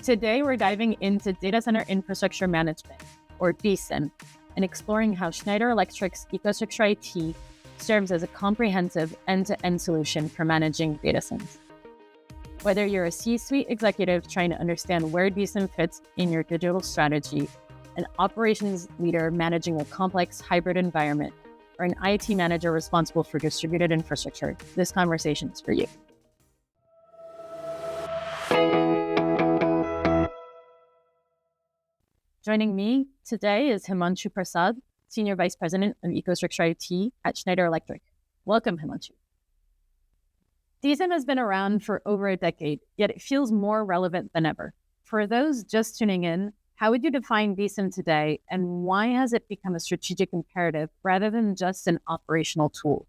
Today, we're diving into data center infrastructure management, or DCIM, and exploring how Schneider Electric's EcoStruxure IT serves as a comprehensive end-to-end solution for managing data centers. Whether you're a C-suite executive trying to understand where DCIM fits in your digital strategy, an operations leader managing a complex hybrid environment, or an IT manager responsible for distributed infrastructure, this conversation is for you. Joining me today is Himamshu Prasad, Senior Vice President of EcoStruxure IT at Schneider Electric. Welcome, Himamshu. DCIM has been around for over a decade, yet it feels more relevant than ever. For those just tuning in, how would you define DCIM today, and why has it become a strategic imperative rather than just an operational tool,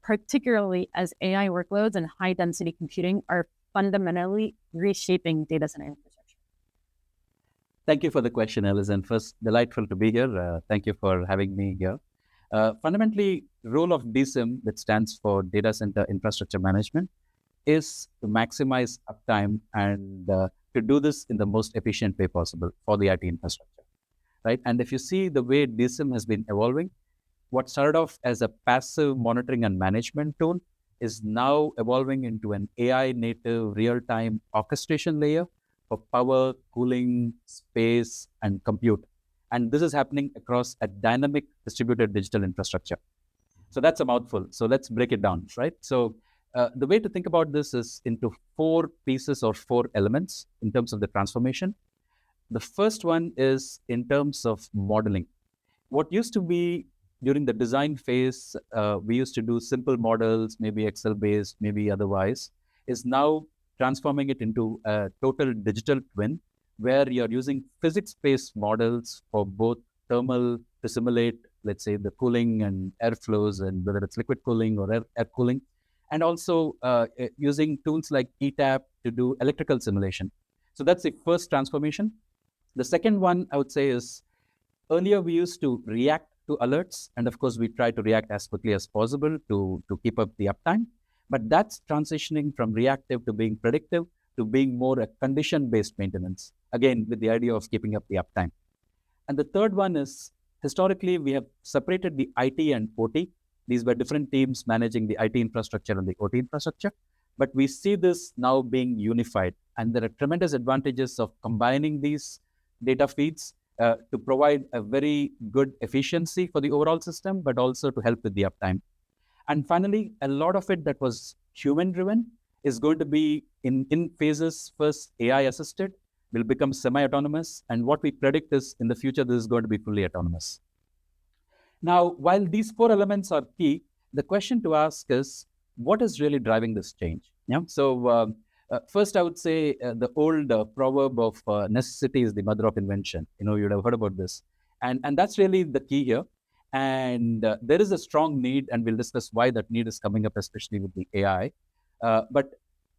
particularly as AI workloads and high-density computing are fundamentally reshaping data center infrastructure? Thank you for the question, Alison. First, delightful to be here. Thank you for having me here. Fundamentally, role of DCIM, which stands for Data Center Infrastructure Management, is to maximize uptime and to do this in the most efficient way possible for the IT infrastructure, right? And if you see the way DCIM has been evolving, what started off as a passive monitoring and management tool is now evolving into an AI-native real-time orchestration layer for power, cooling, space, and compute. And this is happening across a dynamic distributed digital infrastructure. So that's a mouthful. So let's break it down, right? So the way to think about this is into four pieces or four elements in terms of the transformation. The first one is in terms of modeling. What used to be during the design phase, we used to do simple models, maybe Excel-based, maybe otherwise, is now transforming it into a total digital twin where you're using physics-based models for both thermal to simulate, let's say, the cooling and airflows, and whether it's liquid cooling or air cooling, and also using tools like ETAP to do electrical simulation. So that's the first transformation. The second one, I would say, is earlier we used to react to alerts, and of course, we try to react as quickly as possible to keep up the uptime. But that's transitioning from reactive to being predictive to being more a condition-based maintenance, again, with the idea of keeping up the uptime. And the third one is, historically, we have separated the IT and OT. These were different teams managing the IT infrastructure and the OT infrastructure. But we see this now being unified. And there are tremendous advantages of combining these data feeds to provide a very good efficiency for the overall system, but also to help with the uptime. And finally, a lot of it that was human-driven is going to be in phases. First, AI-assisted will become semi-autonomous. And what we predict is in the future, this is going to be fully autonomous. Now, while these four elements are key, the question to ask is, what is really driving this change? Yeah? So first, I would say the old proverb of necessity is the mother of invention. You'd have heard about this. And that's really the key here. And there is a strong need, and we'll discuss why that need is coming up, especially with the AI. But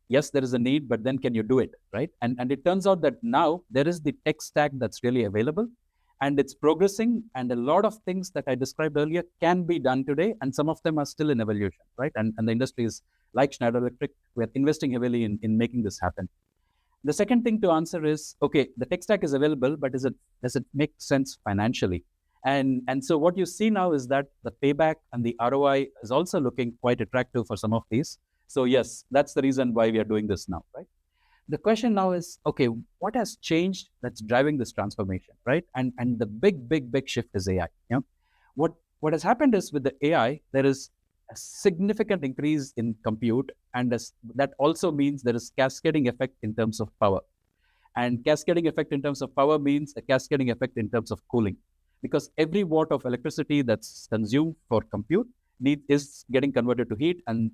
yes, there is a need, but then can you do it, right? And it turns out that now there is the tech stack that's really available, and it's progressing, and a lot of things that I described earlier can be done today, and some of them are still in evolution, right? And the industry is like Schneider Electric, we're investing heavily in making this happen. The second thing to answer is, okay, the tech stack is available, but does it make sense financially? And so what you see now is that the payback and the ROI is also looking quite attractive for some of these. So yes, that's the reason why we are doing this now, right? The question now is, okay, what has changed that's driving this transformation, right? And the big shift is AI. You know? What has happened is with the AI, there is a significant increase in compute, and that also means there is cascading effect in terms of power. And cascading effect in terms of power means a cascading effect in terms of cooling. Because every watt of electricity that's consumed for compute is getting converted to heat, and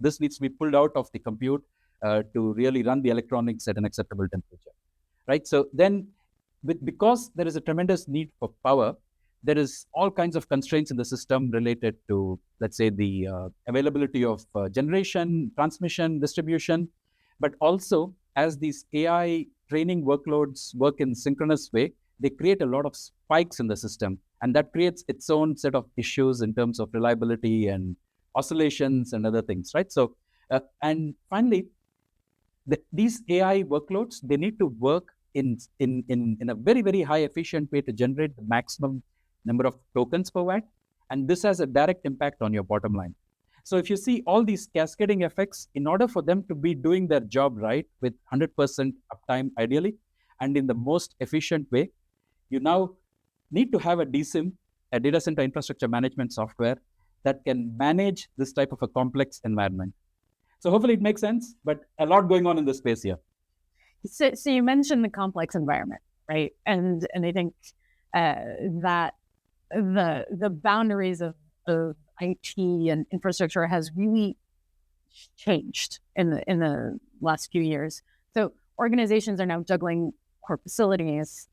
this needs to be pulled out of the compute to really run the electronics at an acceptable temperature, right? So then, because there is a tremendous need for power, there is all kinds of constraints in the system related to, let's say, the availability of generation, transmission, distribution, but also as these AI training workloads work in synchronous way, they create a lot of spikes in the system, and that creates its own set of issues in terms of reliability and oscillations and other things, right? So, and finally, these AI workloads, they need to work in a very, very high efficient way to generate the maximum number of tokens per watt. And this has a direct impact on your bottom line. So if you see all these cascading effects, in order for them to be doing their job right with 100% uptime ideally, and in the most efficient way, you now need to have a DCIM, a data center infrastructure management software that can manage this type of a complex environment. So hopefully it makes sense, but a lot going on in this space here. So you mentioned the complex environment, right? And I think that the boundaries of IT and infrastructure has really changed in the last few years. So organizations are now juggling core facilities,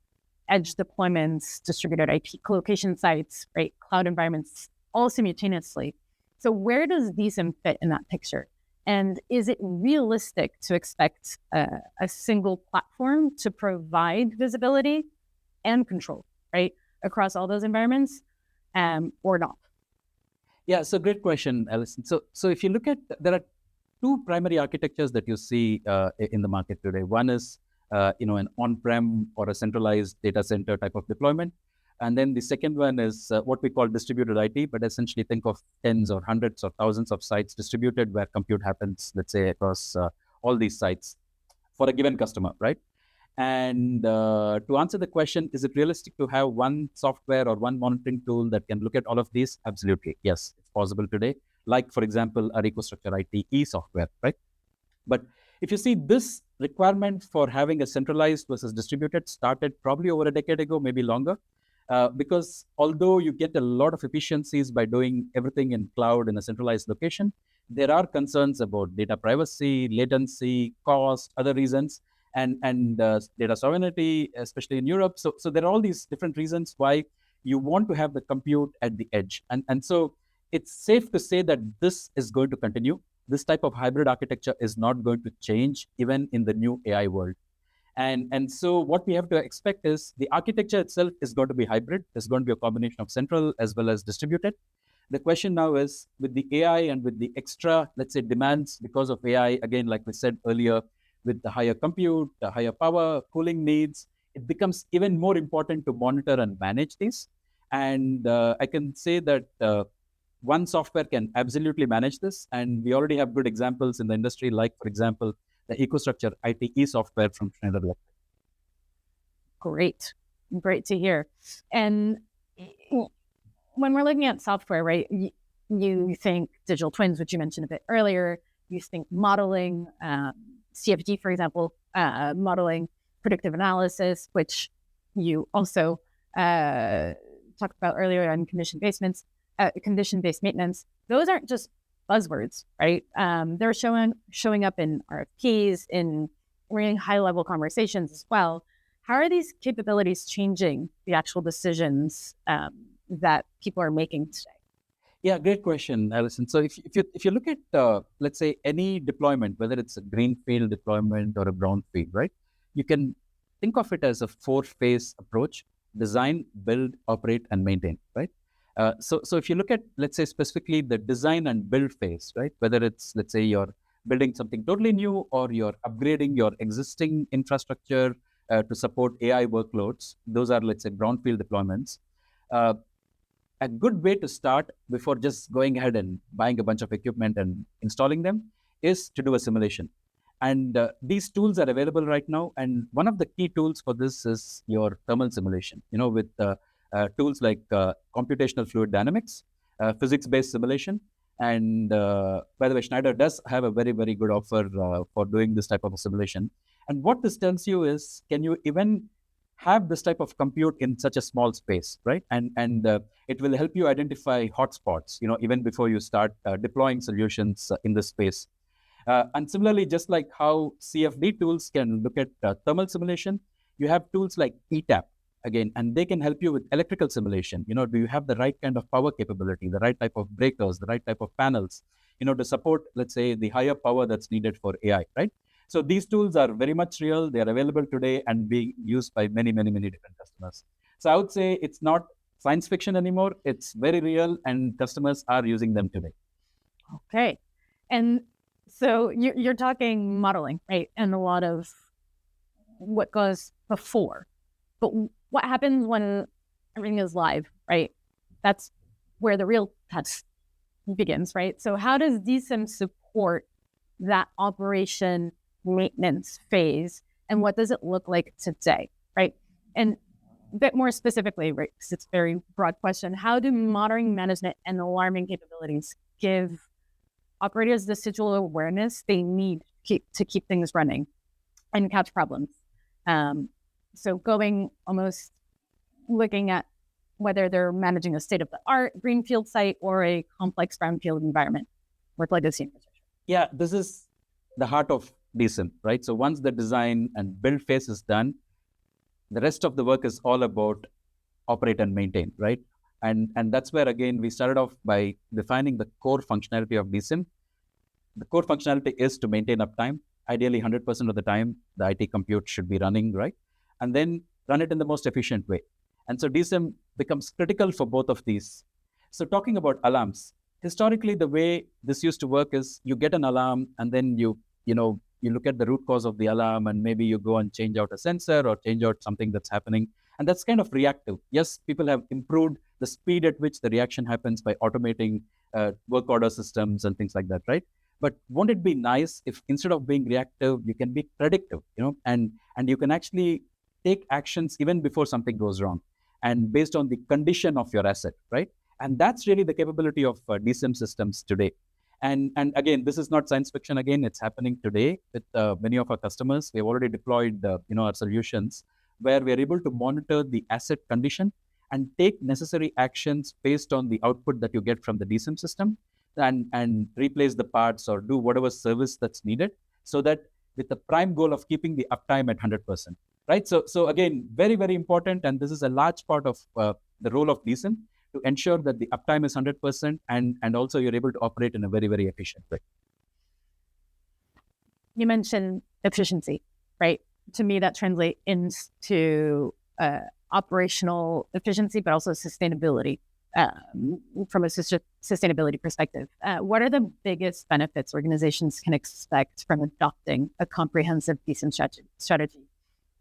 edge deployments, distributed IP colocation sites, right, cloud environments, all simultaneously. So where does DCIM fit in that picture? And is it realistic to expect a single platform to provide visibility and control, right, across all those environments, or not? Yeah, so great question, Alison. So if you look at, there are two primary architectures that you see in the market today. One is an on-prem or a centralized data center type of deployment. And then the second one is what we call distributed IT, but essentially think of tens or hundreds or thousands of sites distributed where compute happens, let's say, across all these sites for a given customer, right? And to answer the question, is it realistic to have one software or one monitoring tool that can look at all of these? Absolutely. Yes, it's possible today. Like, for example, our EcoStruxure ITE software, right? But if you see this requirement for having a centralized versus distributed started probably over a decade ago, maybe longer. Because although you get a lot of efficiencies by doing everything in cloud in a centralized location, there are concerns about data privacy, latency, cost, other reasons, and data sovereignty, especially in Europe. So there are all these different reasons why you want to have the compute at the edge. And so it's safe to say that this is going to continue. This type of hybrid architecture is not going to change even in the new AI world. And so what we have to expect is the architecture itself is going to be hybrid. There's going to be a combination of central as well as distributed. The question now is with the AI and with the extra, let's say, demands because of AI, again, like we said earlier, with the higher compute, the higher power, cooling needs, it becomes even more important to monitor and manage these. And I can say that one software can absolutely manage this. And we already have good examples in the industry, like, for example, the EcoStruxure ITE software from Schneider Electric. Great to hear. And when we're looking at software, right, you think digital twins, which you mentioned a bit earlier, you think modeling, CFD, for example, modeling, predictive analysis, which you also talked about earlier on condition-based maintenance. Those aren't just buzzwords, right? They're showing up in RFPs, in really high-level conversations as well. How are these capabilities changing the actual decisions that people are making today? Yeah, great question, Alison. So if you look at, let's say, any deployment, whether it's a greenfield deployment or a brownfield, right? You can think of it as a 4-phase approach: design, build, operate, and maintain, right? So if you look at, let's say, specifically the design and build phase, right? Whether it's, let's say, you're building something totally new or you're upgrading your existing infrastructure to support AI workloads, those are, let's say, brownfield deployments. A good way to start before just going ahead and buying a bunch of equipment and installing them is to do a simulation. And these tools are available right now. And one of the key tools for this is your thermal simulation, with tools like computational fluid dynamics, physics-based simulation. And by the way, Schneider does have a very, very good offer for doing this type of a simulation. And what this tells you is, can you even have this type of compute in such a small space, right? And it will help you identify hotspots, even before you start deploying solutions in this space. And similarly, just like how CFD tools can look at thermal simulation, you have tools like ETAP, again, and they can help you with electrical simulation. Do you have the right kind of power capability, the right type of breakers, the right type of panels, to support, let's say, the higher power that's needed for AI, right? So these tools are very much real. They are available today and being used by many, many, many different customers. So I would say it's not science fiction anymore. It's very real, and customers are using them today. Okay. And So you're talking modeling, right? And a lot of what goes before. But what happens when everything is live, right? That's where the real test begins, right? So how does DCIM support that operation maintenance phase? And what does it look like today, right? And a bit more specifically, right, because it's a very broad question, how do monitoring management and alarming capabilities give operators the digital awareness they need to keep things running and catch problems? So going almost looking at whether they're managing a state-of-the-art greenfield site or a complex brownfield environment with legacy infrastructure. Yeah, this is the heart of DCIM, right? So once the design and build phase is done, the rest of the work is all about operate and maintain, right? And that's where, again, we started off by defining the core functionality of DCIM. The core functionality is to maintain uptime. Ideally, 100% of the time, the IT compute should be running, right? And then run it in the most efficient way. And so DCIM becomes critical for both of these. So talking about alarms, historically, the way this used to work is you get an alarm and then you look at the root cause of the alarm and maybe you go and change out a sensor or change out something that's happening. And that's kind of reactive. Yes, people have improved the speed at which the reaction happens by automating work order systems and things like that, right? But won't it be nice if instead of being reactive, you can be predictive, and you can actually take actions even before something goes wrong and based on the condition of your asset, right? And that's really the capability of DCIM systems today. And again, this is not science fiction. Again, it's happening today with many of our customers. We've already deployed our solutions where we're able to monitor the asset condition and take necessary actions based on the output that you get from the DCIM system and replace the parts or do whatever service that's needed so that with the prime goal of keeping the uptime at 100%, right? So again, very, very important. And this is a large part of the role of DCIM to ensure that the uptime is 100% and also you're able to operate in a very, very efficient way. You mentioned efficiency, right? To me, that translates into operational efficiency, but also sustainability from a sustainability perspective. What are the biggest benefits organizations can expect from adopting a comprehensive DCIM strategy,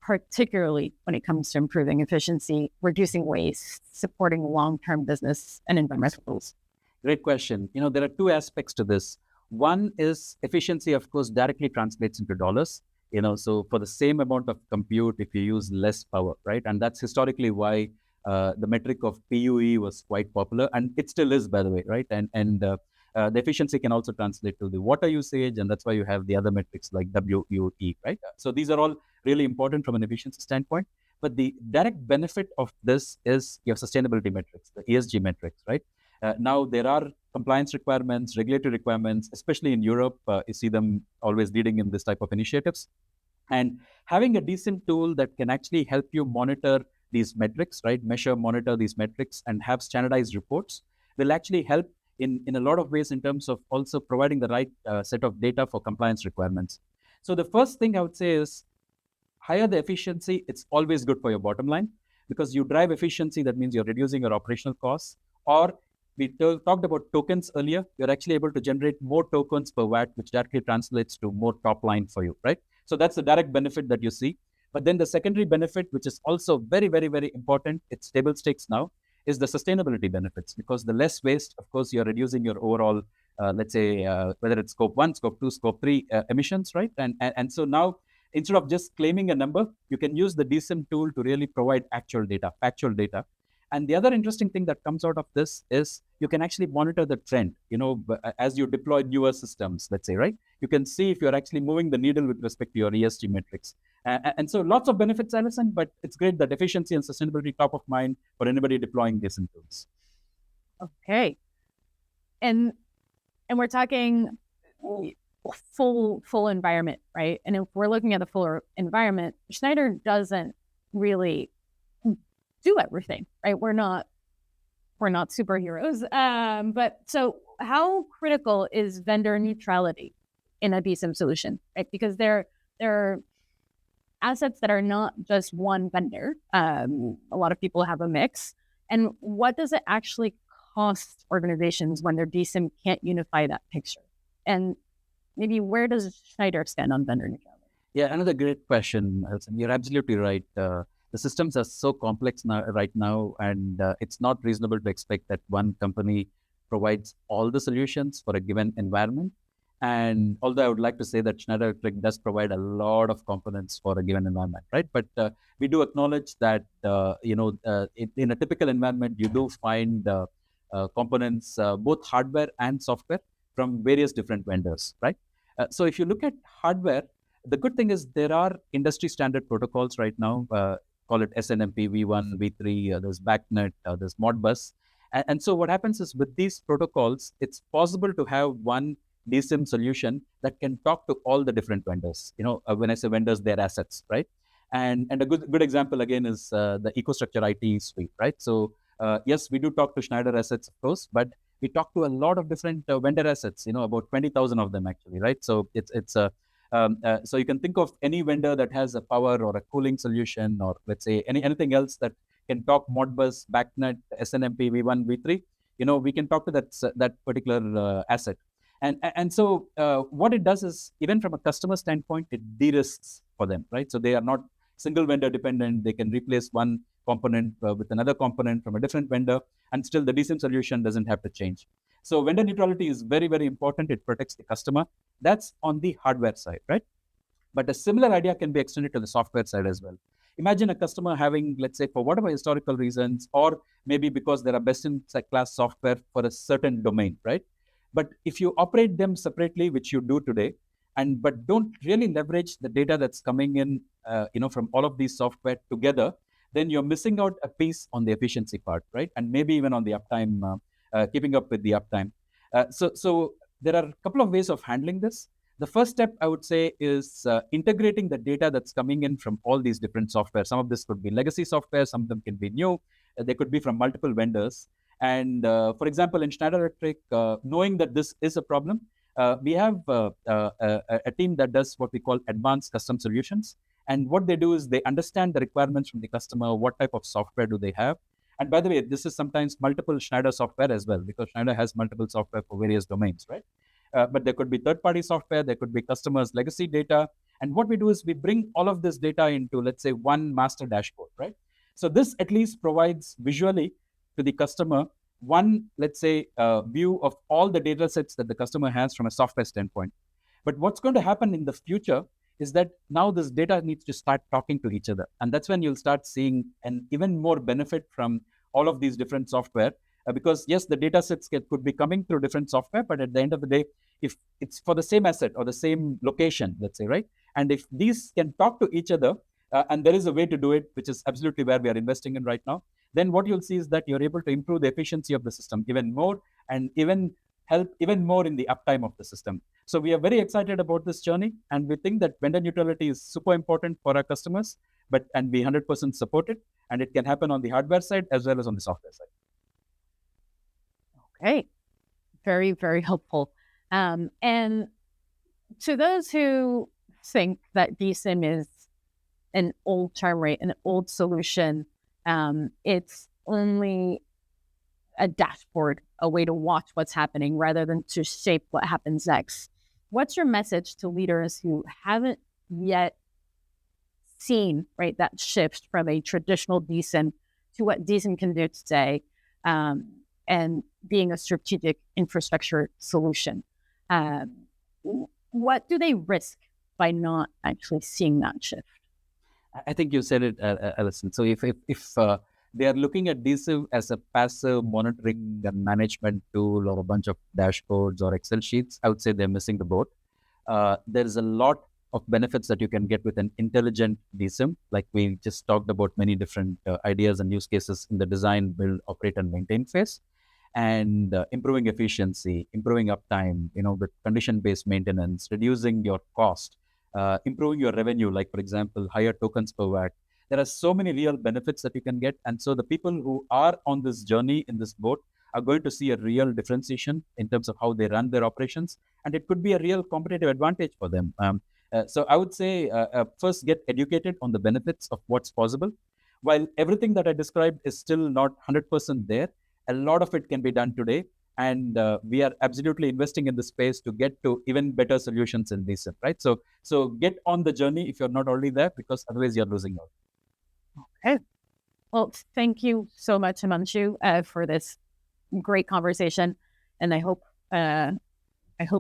particularly when it comes to improving efficiency, reducing waste, supporting long-term business and environmental goals? Great question. There are two aspects to this. One is efficiency, of course, directly translates into dollars. So for the same amount of compute, if you use less power, right? And that's historically why the metric of PUE was quite popular, and it still is, by the way, right? And the efficiency can also translate to the water usage, and that's why you have the other metrics like WUE, right? So these are all really important from an efficiency standpoint. But the direct benefit of this is your sustainability metrics, the ESG metrics, right? Now there are compliance requirements, regulatory requirements, especially in Europe. You see them always leading in this type of initiatives. And having a DCIM tool that can actually help you monitor these metrics, right? Measure, monitor these metrics and have standardized reports will actually help in a lot of ways in terms of also providing the right set of data for compliance requirements. So the first thing I would say is higher the efficiency, it's always good for your bottom line because you drive efficiency, that means you're reducing your operational costs. Or we talked about tokens earlier, you're actually able to generate more tokens per watt, which directly translates to more top line for you, right? So that's the direct benefit that you see. But then the secondary benefit, which is also very, very, very important, it's table stakes now, is the sustainability benefits. Because the less waste, of course, you're reducing your overall, let's say, whether it's scope 1, scope 2, scope 3 emissions, right? And so now, instead of just claiming a number, you can use the DCIM tool to really provide actual data, factual data. And the other interesting thing that comes out of this is you can actually monitor the trend, as you deploy newer systems, let's say, right? You can see if you're actually moving the needle with respect to your ESG metrics. And so lots of benefits, Alison, but it's great that efficiency and sustainability top of mind for anybody deploying DCIM tools. Okay. And we're talking full environment, right? And if we're looking at the full environment, Schneider doesn't really do everything, right? We're not superheroes. But so how critical is vendor neutrality in a DCIM solution, right? Because there are assets that are not just one vendor. A lot of people have a mix. And what does it actually cost organizations when their DCIM can't unify that picture? And maybe where does Schneider stand on vendor neutrality? Yeah, another great question, Alison. You're absolutely right. The systems are so complex right now, and it's not reasonable to expect that one company provides all the solutions for a given environment. And although I would like to say that Schneider Electric does provide a lot of components for a given environment, right? But we do acknowledge that in a typical environment, you do find components, both hardware and software, from various different vendors, right? So if you look at hardware, the good thing is there are industry standard protocols right now. Call it SNMP V1, V3. There's BACnet, there's Modbus, and so what happens is with these protocols, it's possible to have one DSIM solution that can talk to all the different vendors. When I say vendors, their assets, right? And a good example again is the EcoStruxure IT suite, right? So yes, we do talk to Schneider assets, of course, but we talk to a lot of different vendor assets. About 20,000 of them actually, right? So it's a so you can think of any vendor that has a power or a cooling solution, or let's say anything else that can talk Modbus, BACnet, SNMP, V1, V3. We can talk to that particular asset. And so what it does is, even from a customer standpoint, it de-risks for them, right? So they are not single vendor dependent. They can replace one component with another component from a different vendor, and still the DSIM solution doesn't have to change. So vendor neutrality is very, very important. It protects the customer. That's on the hardware side, right? But a similar idea can be extended to the software side as well. Imagine a customer having, let's say, for whatever historical reasons, or maybe because there are best in class software for a certain domain, right? But if you operate them separately, which you do today, but don't really leverage the data that's coming in, from all of these software together, then you're missing out a piece on the efficiency part, right? And maybe even on the uptime, keeping up with the uptime. So there are a couple of ways of handling this. The first step, I would say, is integrating the data that's coming in from all these different software. Some of this could be legacy software, some of them can be new, they could be from multiple vendors. And for example, in Schneider Electric, knowing that this is a problem, we have a team that does what we call advanced custom solutions. And what they do is they understand the requirements from the customer, what type of software do they have. And by the way, this is sometimes multiple Schneider software as well, because Schneider has multiple software for various domains, right? But there could be third-party software, there could be customers' legacy data. And what we do is we bring all of this data into, let's say, one master dashboard, right? So this at least provides visually to the customer one, let's say, view of all the data sets that the customer has from a software standpoint. But what's going to happen in the future is that now this data needs to start talking to each other. And that's when you'll start seeing an even more benefit from all of these different software. Because yes, the data sets could be coming through different software, but at the end of the day, if it's for the same asset or the same location, let's say, right? And if these can talk to each other, and there is a way to do it, which is absolutely where we are investing in right now, then what you'll see is that you're able to improve the efficiency of the system even more, and even help even more in the uptime of the system. So we are very excited about this journey, and we think that vendor neutrality is super important for our customers, and we 100% support it, and it can happen on the hardware side as well as on the software side. Okay, very, very helpful. And to those who think that DSIM is an old term, right, an old solution, it's only a dashboard, a way to watch what's happening rather than to shape what happens next. What's your message to leaders who haven't yet seen, right, that shift from a traditional DSIM to what DSIM can do today, and being a strategic infrastructure solution? What do they risk by not actually seeing that shift? I think you said it, Alison. So if they are looking at DSIM as a passive monitoring and management tool, or a bunch of dashboards or Excel sheets, I would say they're missing the boat. There is a lot of benefits that you can get with an intelligent DSIM. Like we just talked about many different ideas and use cases in the design, build, operate, and maintain phase. And improving efficiency, improving uptime, with condition-based maintenance, reducing your cost, improving your revenue, like, for example, higher tokens per watt. There are so many real benefits that you can get. And so the people who are on this journey in this boat are going to see a real differentiation in terms of how they run their operations. And it could be a real competitive advantage for them. So I would say first get educated on the benefits of what's possible. While everything that I described is still not 100% there, a lot of it can be done today. And we are absolutely investing in the space to get to even better solutions in DCIM, right? So get on the journey if you're not already there, because otherwise you're losing out. Okay. Well, thank you so much, Himamshu, for this great conversation. And I hope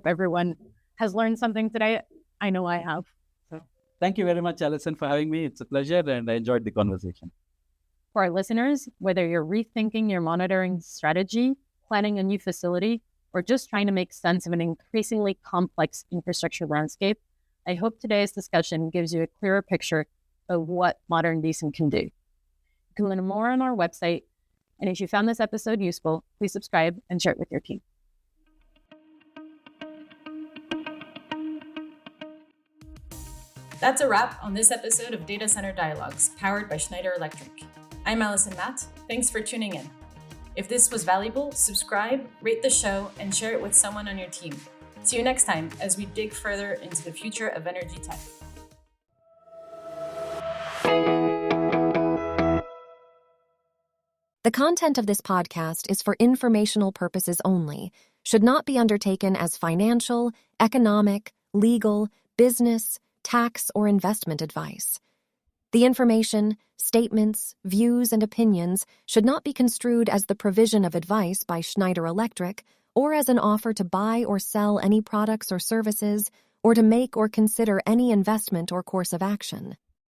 everyone has learned something today. I know I have. So thank you very much, Alison, for having me. It's a pleasure, and I enjoyed the conversation. For our listeners, whether you're rethinking your monitoring strategy, planning a new facility, or just trying to make sense of an increasingly complex infrastructure landscape, I hope today's discussion gives you a clearer picture of what modern DCIM can do. You can learn more on our website, and if you found this episode useful, please subscribe and share it with your team. That's a wrap on this episode of Data Center Dialogues, powered by Schneider Electric. I'm Alison Matte. Thanks for tuning in. If this was valuable, subscribe, rate the show, and share it with someone on your team. See you next time as we dig further into the future of energy tech. The content of this podcast is for informational purposes only, should not be undertaken as financial, economic, legal, business, tax, or investment advice. The information, statements, views, and opinions should not be construed as the provision of advice by Schneider Electric or as an offer to buy or sell any products or services or to make or consider any investment or course of action.